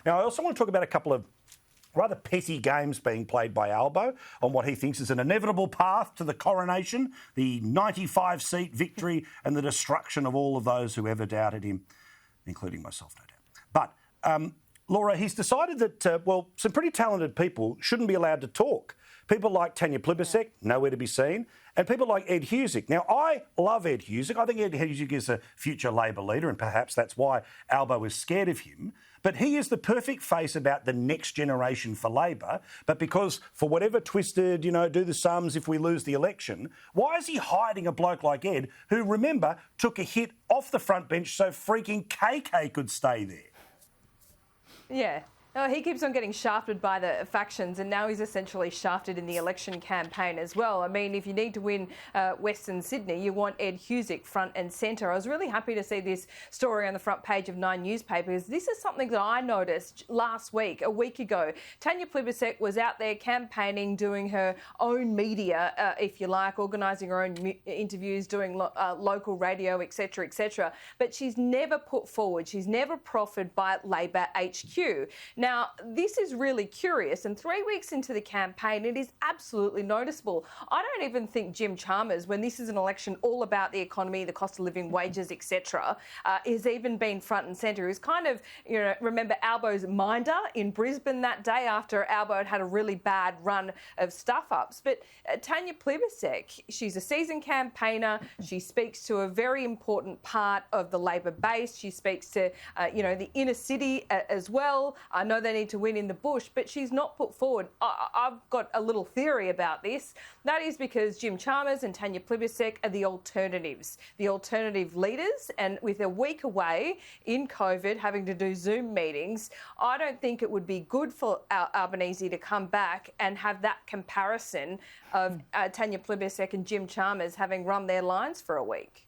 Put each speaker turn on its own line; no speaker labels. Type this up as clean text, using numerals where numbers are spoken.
Now, I also want to talk about a couple of rather petty games being played by Albo on what he thinks is an inevitable path to the coronation, the 95-seat victory and the destruction of all of those who ever doubted him, including myself, no doubt. But, Laura, he's decided that, some pretty talented people shouldn't be allowed to talk. People like Tanya Plibersek, nowhere to be seen, and people like Ed Husic. Now, I love Ed Husic. I think Ed Husic is a future Labor leader, and perhaps that's why Albo is scared of him. But he is the perfect face about the next generation for Labor. But because, for whatever twisted, do the sums if we lose the election, why is he hiding a bloke like Ed, who, remember, took a hit off the front bench so freaking KK could stay there?
Yeah. No, he keeps on getting shafted by the factions, and now he's essentially shafted in the election campaign as well. I mean, if you need to win Western Sydney, you want Ed Husic front and centre. I was really happy to see this story on the front page of Nine newspapers. This is something that I noticed last week, a week ago. Tanya Plibersek was out there campaigning, doing her own media, if you like, organising her own interviews, doing local radio, etc., etc. But she's never put forward, she's never proffered by Labor HQ. Now, this is really curious, and 3 weeks into the campaign, it is absolutely noticeable. I don't even think Jim Chalmers, when this is an election all about the economy, the cost of living, wages, etc., has even been front and centre. He's kind of, remember Albo's minder in Brisbane that day after Albo had a really bad run of stuff-ups. But Tanya Plibersek, she's a seasoned campaigner. She speaks to a very important part of the Labor base. She speaks to, the inner city as well. I know they need to win in the bush, but she's not put forward. I've got a little theory about this. That is because Jim Chalmers and Tanya Plibersek are the alternatives, the alternative leaders. And with a week away in COVID, having to do Zoom meetings, I don't think it would be good for Albanese to come back and have that comparison of Tanya Plibersek and Jim Chalmers having run their lines for a week.